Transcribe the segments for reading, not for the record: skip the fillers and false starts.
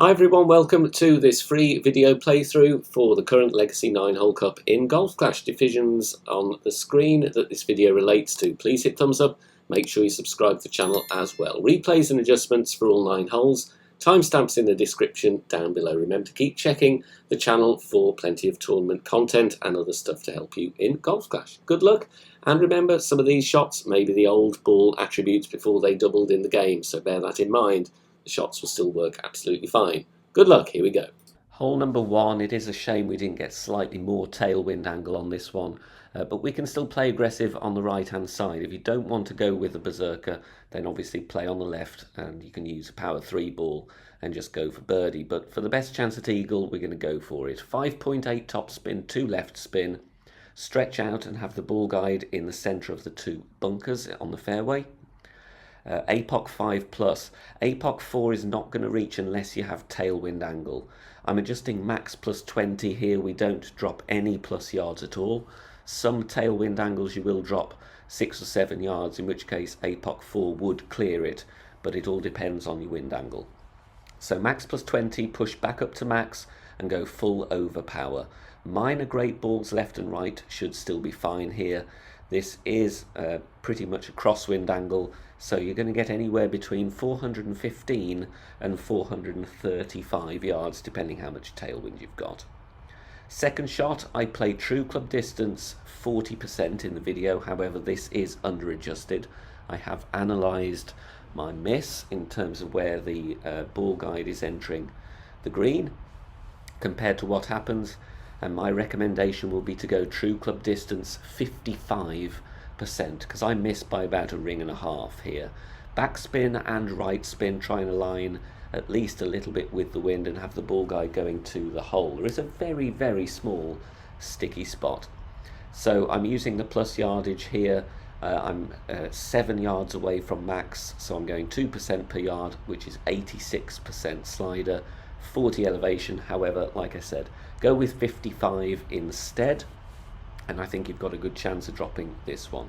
Hi everyone, welcome to this free video playthrough for the current Legacy 9-hole cup in Golf Clash. Divisions on the screen that this video relates to. Please hit thumbs up, make sure you subscribe to the channel as well. Replays and adjustments for all 9 holes, timestamps in the description down below. Remember to keep checking the channel for plenty of tournament content and other stuff to help you in Golf Clash. Good luck, and remember, some of these shots may be the old ball attributes before they doubled in the game, so bear that in mind. The shots will still work absolutely fine. Good luck, here we go. Hole number 1, it is a shame we didn't get slightly more tailwind angle on this one, but we can still play aggressive on the right hand side. If you don't want to go with the berserker, then obviously play on the left and you can use a power 3 ball and just go for birdie. But for the best chance at eagle, we're going to go for it. 5.8 top spin, 2 left spin, stretch out and have the ball guide in the centre of the 2 bunkers on the fairway. APOC 5 plus. APOC 4 is not going to reach unless you have tailwind angle. I'm adjusting max plus 20 here. We don't drop any plus yards at all. Some tailwind angles you will drop 6 or 7 yards, in which case APOC 4 would clear it, but it all depends on your wind angle. So max plus 20, push back up to max and go full over power. Minor great balls left and right should still be fine here. This is pretty much a crosswind angle, so you're going to get anywhere between 415 and 435 yards, depending how much tailwind you've got. Second shot, I play true club distance 40% in the video, however this is under adjusted. I have analysed my miss in terms of where the ball guide is entering the green compared to what happens, and my recommendation will be to go true club distance 55%, because I missed by about a ring and a half here. Backspin and right spin, try and align at least a little bit with the wind and have the ball guide going to the hole. There is a very, very small sticky spot. So I'm using the plus yardage here. I'm 7 yards away from max, so I'm going 2% per yard, which is 86% slider, 40 elevation. However, like I said, go with 55 instead, and I think you've got a good chance of dropping this one.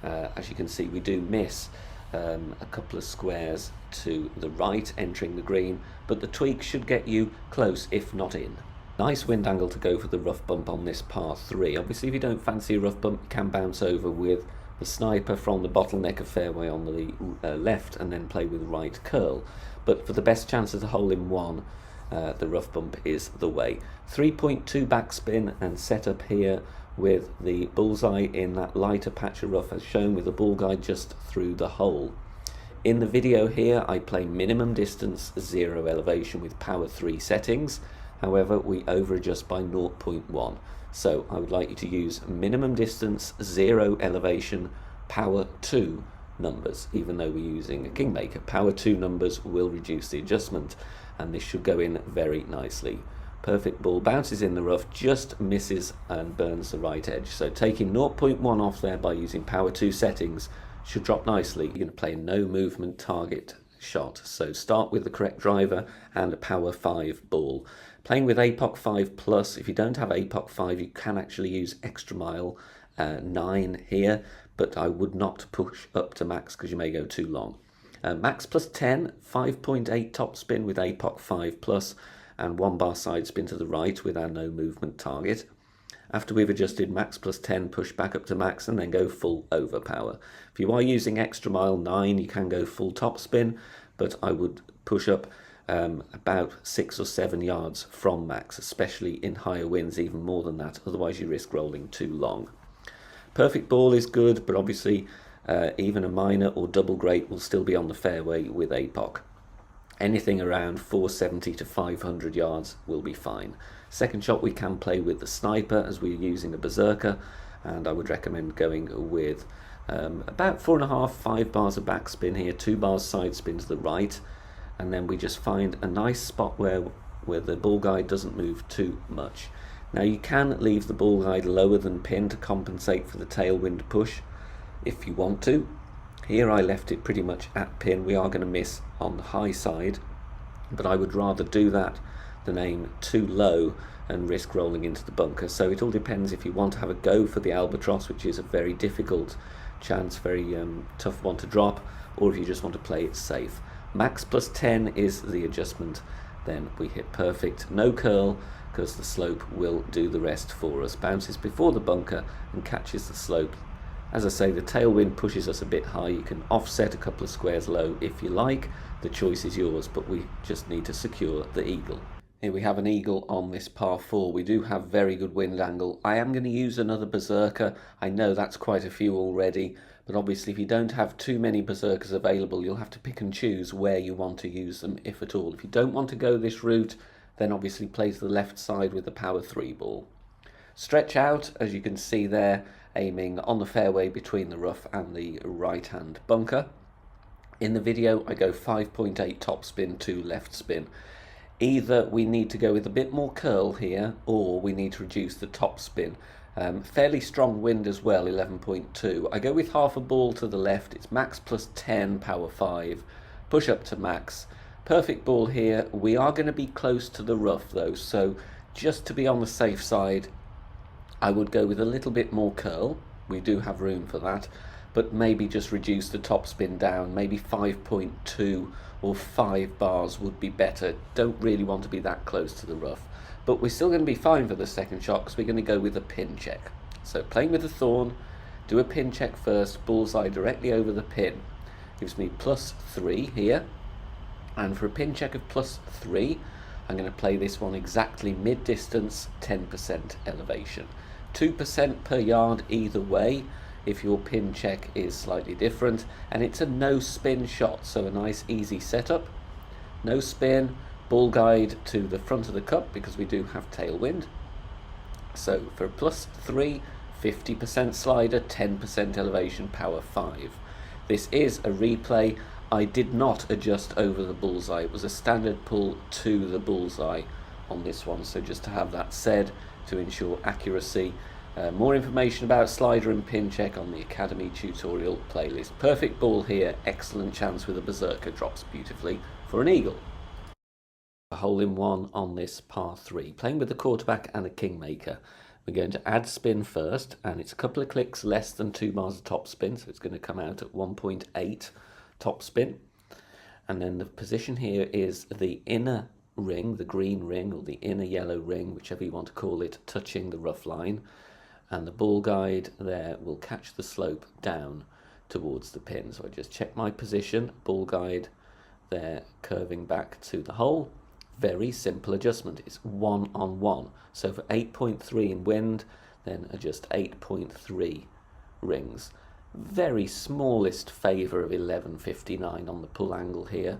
As you can see, we do miss a couple of squares to the right entering the green, but the tweak should get you close, if not in. Nice wind angle to go for the rough bump on this par 3. Obviously, if you don't fancy a rough bump, you can bounce over with the sniper from the bottleneck of fairway on the left and then play with right curl. But for the best chance of the hole in 1, the rough bump is the way. 3.2 backspin and set up here with the bullseye in that lighter patch of rough as shown, with the ball guide just through the hole. In the video here, I play minimum distance 0 elevation with power 3 settings. However, we over adjust by 0.1. So I would like you to use minimum distance 0 elevation power 2 numbers. Even though we're using a Kingmaker, power 2 numbers will reduce the adjustment, and this should go in very nicely. Perfect ball, bounces in the rough, just misses and burns the right edge. So taking 0.1 off there by using power 2 settings should drop nicely. You're going to play a no movement target shot. So start with the correct driver and a power 5 ball. Playing with APOC 5 plus, if you don't have APOC 5, you can actually use extra mile 9 here, but I would not push up to max because you may go too long. Max plus 10, 5.8 top spin with APOC 5 plus, and 1 bar side spin to the right with our no movement target. After we've adjusted max plus 10, push back up to max and then go full over power. If you are using extra mile 9, you can go full top spin, but I would push up about 6 or 7 yards from max, especially in higher winds, even more than that, otherwise you risk rolling too long. Perfect ball is good, but obviously even a minor or double great will still be on the fairway with APOC. Anything around 470 to 500 yards will be fine. Second shot, we can play with the sniper as we're using a berserker, and I would recommend going with about 4.5, 5 bars of backspin here, 2 bars side spin to the right, and then we just find a nice spot where the ball guide doesn't move too much. Now you can leave the ball guide lower than pin to compensate for the tailwind push if you want to. Here I left it pretty much at pin. We are going to miss on the high side, but I would rather do that than aim too low and risk rolling into the bunker. So it all depends if you want to have a go for the albatross, which is a very difficult chance, very tough one to drop, or if you just want to play it safe. Max plus 10 is the adjustment then we hit perfect. No curl, because the slope will do the rest for us. Bounces before the bunker and catches the slope. As I say, the tailwind pushes us a bit high. You can offset a couple of squares low if you like. The choice is yours, but we just need to secure the eagle. Here we have an eagle on this par 4. We do have very good wind angle. I am going to use another berserker. I know that's quite a few already, but obviously if you don't have too many berserkers available, you'll have to pick and choose where you want to use them, if at all. If you don't want to go this route, then obviously play to the left side with the power 3 ball. Stretch out, as you can see there, aiming on the fairway between the rough and the right hand bunker. In the video I go 5.8 topspin to left spin. Either we need to go with a bit more curl here, or we need to reduce the topspin. Fairly strong wind as well, 11.2. I go with half a ball to the left. It's max plus 10, power 5. Push up to max. Perfect ball here. We are going to be close to the rough though, so just to be on the safe side, I would go with a little bit more curl. We do have room for that, but maybe just reduce the topspin down. Maybe 5.2 or 5 bars would be better. Don't really want to be that close to the rough, but we're still going to be fine for the second shot because we're going to go with a pin check. So playing with the thorn, do a pin check first, bullseye directly over the pin. Gives me plus 3 here, and for a pin check of plus 3, I'm going to play this one exactly mid-distance, 10% elevation. 2% per yard either way if your pin check is slightly different, and it's a no spin shot, so a nice easy setup. No spin, ball guide to the front of the cup because we do have tailwind. So for plus 3, 50% slider, 10% elevation, power 5. This is a replay. I did not adjust over the bullseye. It was a standard pull to the bullseye on this one, so just to have that said to ensure accuracy. More information about slider and pin check on the Academy tutorial playlist. Perfect ball here, excellent chance with a berserker, drops beautifully for an eagle. A hole in one on this par 3, playing with the quarterback and a kingmaker. We're going to add spin first, and it's a couple of clicks less than 2 bars of top spin, so it's going to come out at 1.8 top spin. And then the position here is the inner ring, the green ring, or the inner yellow ring, whichever you want to call it, touching the rough line. And the ball guide there will catch the slope down towards the pin. So I just check my position, ball guide there curving back to the hole. Very simple adjustment. It's 1 on 1. So for 8.3 in wind, then adjust 8.3 rings. Very smallest favour of 11.59 on the pull angle here.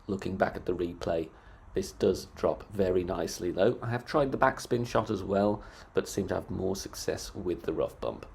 Looking back at the replay, this does drop very nicely though. I have tried the backspin shot as well, but seem to have more success with the rough bump.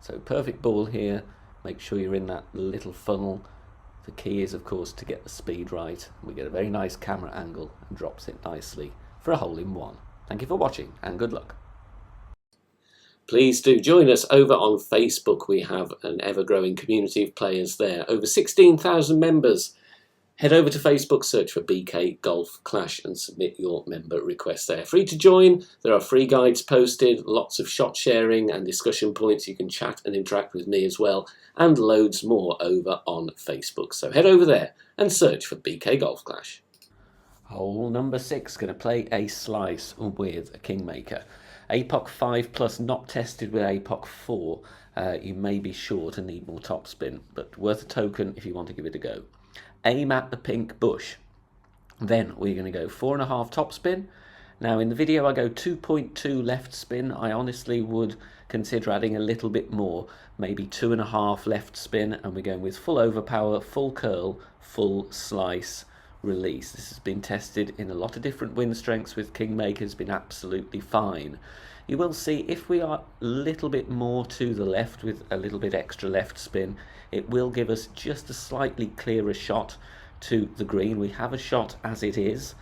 So perfect ball here. Make sure you're in that little funnel. The key is of course to get the speed right. We get a very nice camera angle and drops it nicely for a hole in one. Thank you for watching and good luck. Please do join us over on Facebook. We have an ever-growing community of players there. Over 16,000 members. Head over to Facebook, search for BK Golf Clash and submit your member request there. Free to join. There are free guides posted, lots of shot sharing and discussion points. You can chat and interact with me as well, and loads more over on Facebook. So head over there and search for BK Golf Clash. Hole number 6, going to play a slice with a kingmaker. APOC 5 plus not tested with APOC 4. You may be short and need more topspin, but worth a token if you want to give it a go. Aim at the pink bush. Then we're going to go 4.5 topspin. Now in the video I go 2.2 left spin. I honestly would consider adding a little bit more, maybe 2.5 left spin, and we're going with full overpower, full curl, full slice, release. This has been tested in a lot of different wind strengths with kingmakers, been absolutely fine. You will see if we are a little bit more to the left with a little bit extra left spin, it will give us just a slightly clearer shot to the green. We have a shot as it is,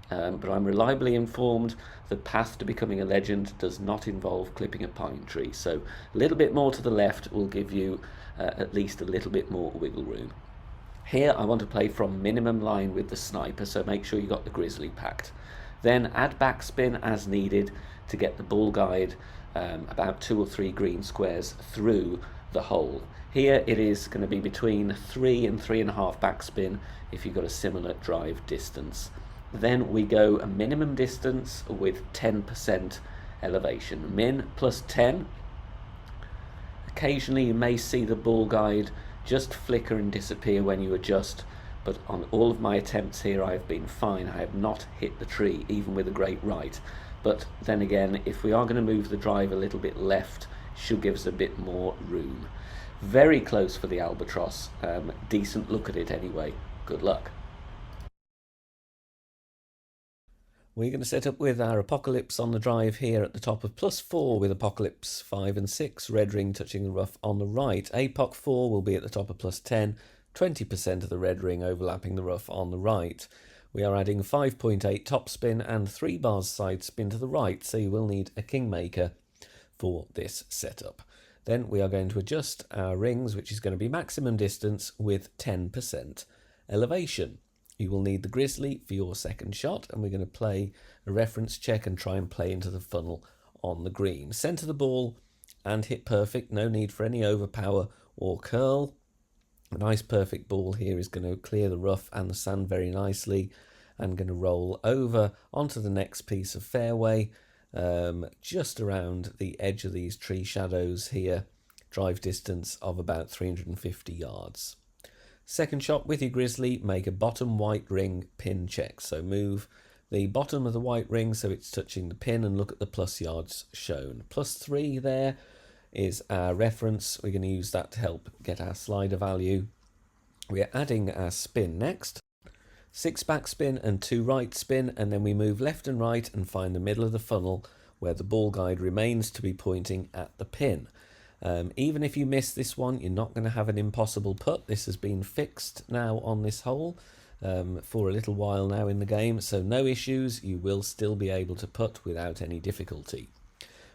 but I'm reliably informed the path to becoming a legend does not involve clipping a pine tree. So a little bit more to the left will give you at least a little bit more wiggle room. Here I want to play from minimum line with the sniper, so make sure you got the grizzly packed. Then add backspin as needed to get the ball guide about 2 or 3 green squares through the hole. Here it is going to be between 3 and 3.5 backspin if you've got a similar drive distance. Then we go a minimum distance with 10% elevation. Min plus 10. Occasionally you may see the ball guide just flicker and disappear when you adjust, but on all of my attempts here I have been fine. I have not hit the tree, even with a great right. But then again, if we are going to move the drive a little bit left, should give us a bit more room. Very close for the Albatross. Decent look at it anyway. Good luck. We're going to set up with our Apocalypse on the drive here at the top of +4 with Apocalypse 5 and 6, red ring touching the rough on the right. Apoc 4 will be at the top of +10, 20% of the red ring overlapping the rough on the right. We are adding 5.8 top spin and 3 bars side spin to the right, so you will need a Kingmaker for this setup. Then we are going to adjust our rings, which is going to be maximum distance with 10% elevation. You will need the Grizzly for your second shot, and we're going to play a reference check and try and play into the funnel on the green. Centre the ball and hit perfect, no need for any overpower or curl. A nice perfect ball here is going to clear the rough and the sand very nicely, and going to roll over onto the next piece of fairway, just around the edge of these tree shadows here, drive distance of about 350 yards. Second shot with your Grizzly, make a bottom white ring pin check. So move the bottom of the white ring so it's touching the pin and look at the plus yards shown. +3 there is our reference. We're going to use that to help get our slider value. We're adding our spin next. 6 back spin and 2 right spin, and then we move left and right and find the middle of the funnel where the ball guide remains to be pointing at the pin. Even if you miss this one, you're not going to have an impossible putt. This has been fixed now on this hole for a little while now in the game, so no issues. You will still be able to putt without any difficulty.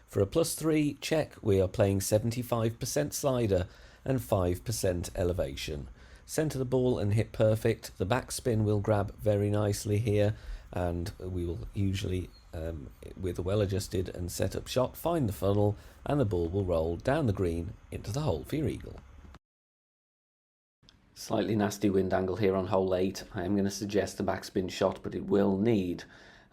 For a +3 check, we are playing 75% slider and 5% elevation. Centre the ball and hit perfect. The backspin will grab very nicely here, and we will usually, with a well-adjusted and set up shot, find the funnel, and the ball will roll down the green into the hole for your eagle. Slightly nasty wind angle here on hole 8. I am going to suggest a backspin shot, but it will need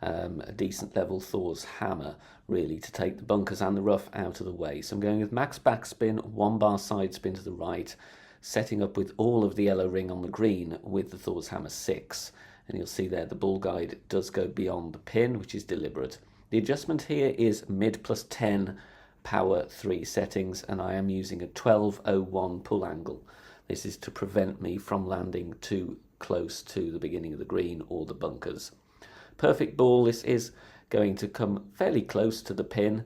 a decent level Thor's hammer really to take the bunkers and the rough out of the way. So I'm going with max backspin, 1 bar side spin to the right, setting up with all of the yellow ring on the green with the Thor's hammer 6. And you'll see there the ball guide does go beyond the pin, which is deliberate. The adjustment here is mid +10 power 3 settings, and I am using a 12:01 pull angle. This is to prevent me from landing too close to the beginning of the green or the bunkers. Perfect ball. This is going to come fairly close to the pin.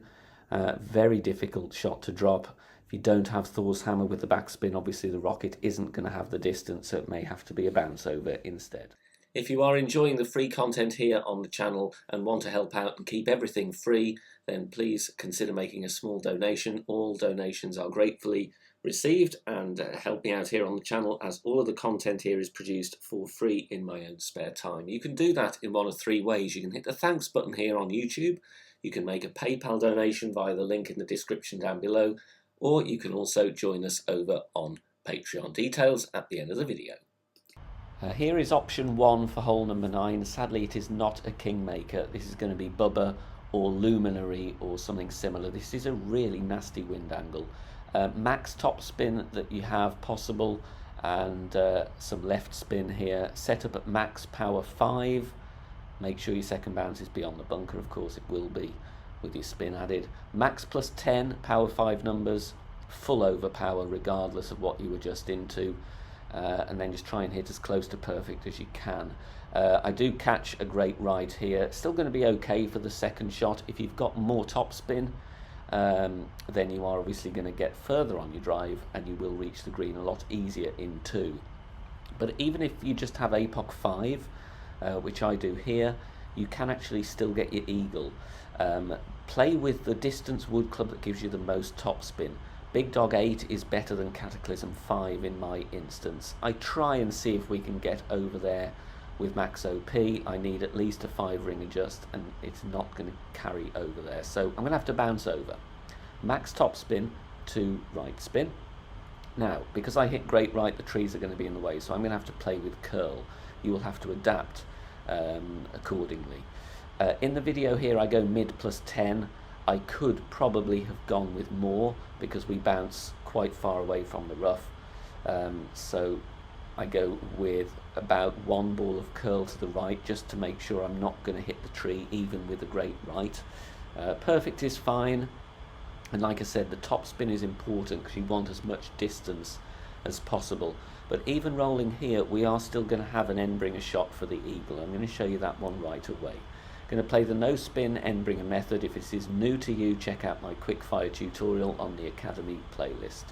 Very difficult shot to drop. If you don't have Thor's hammer with the backspin, obviously the rocket isn't going to have the distance, so it may have to be a bounce over instead. If you are enjoying the free content here on the channel and want to help out and keep everything free, then please consider making a small donation. All donations are gratefully received and help me out here on the channel, as all of the content here is produced for free in my own spare time. You can do that in one of 3 ways. You can hit the thanks button here on YouTube, you can make a PayPal donation via the link in the description down below, or you can also join us over on Patreon. Details at the end of the video. Here is option 1 for hole number 9. Sadly, it is not a Kingmaker. This is going to be Bubba or Luminary or something similar. This is a really nasty wind angle. Max top spin that you have possible, and some left spin here. Set up at max power 5. Make sure your second bounce is beyond the bunker. Of course it will be with your spin added. Max +10 power 5 numbers, full overpower regardless of what you adjust into. And then just try and hit as close to perfect as you can. I do catch a great right here. Still going to be okay for the second shot. If you've got more topspin, then you are obviously going to get further on your drive and you will reach the green a lot easier in 2. But even if you just have Apoc 5, which I do here, you can actually still get your eagle. Play with the distance wood club that gives you the most topspin. Big Dog 8 is better than Cataclysm 5 in my instance. I try and see if we can get over there with max OP. I need at least a 5 ring adjust, and it's not going to carry over there. So I'm going to have to bounce over. Max top spin to right spin. Now, because I hit great right, the trees are going to be in the way, so I'm going to have to play with curl. You will have to adapt accordingly. In the video here I go mid plus 10. I could probably have gone with more because we bounce quite far away from the rough, so I go with about one ball of curl to the right just to make sure I'm not going to hit the tree even with a great right. Perfect is fine, and like I said, the top spin is important because you want as much distance as possible. But even rolling here, we are still going to have an end-bringer shot for the eagle. I'm going to show you that one right away. Going to play the no spin end-bringer method. If this is new to you, check out my quick fire tutorial on the Academy playlist.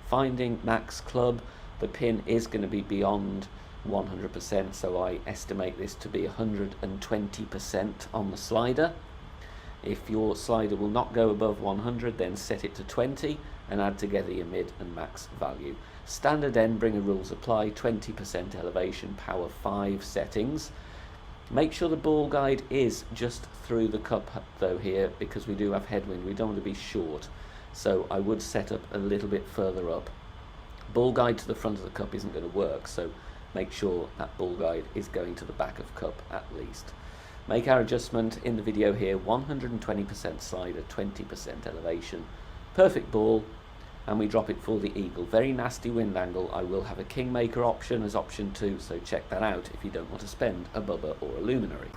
Finding max club, the pin is going to be beyond 100%, so I estimate this to be 120% on the slider. If your slider will not go above 100, then set it to 20 and add together your mid and max value. Standard end-bringer rules apply, 20% elevation, power 5 settings. Make sure the ball guide is just through the cup though here, because we do have headwind. We don't want to be short, so I would set up a little bit further up. Ball guide to the front of the cup isn't going to work, so make sure that ball guide is going to the back of cup at least. Make our adjustment in the video here, 120% slider, 20% elevation, perfect ball, and we drop it for the eagle. Very nasty wind angle. I will have a kingmaker option as option 2, so check that out if you don't want to spend a bubba or a luminary.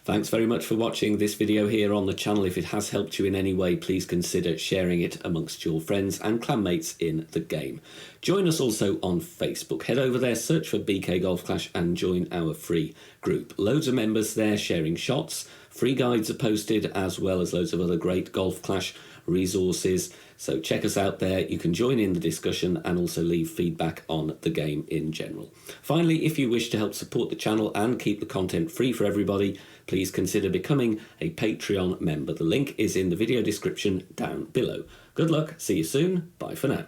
Thanks very much for watching this video here on the channel. If it has helped you in any way, please consider sharing it amongst your friends and clanmates in the game. Join us also on Facebook. Head over there, search for BK Golf Clash and join our free group. Loads of members there sharing shots. Free guides are posted, as well as loads of other great Golf Clash resources. So check us out there. You can join in the discussion and also leave feedback on the game in general. Finally, if you wish to help support the channel and keep the content free for everybody, please consider becoming a Patreon member. The link is in the video description down below. Good luck, see you soon, bye for now.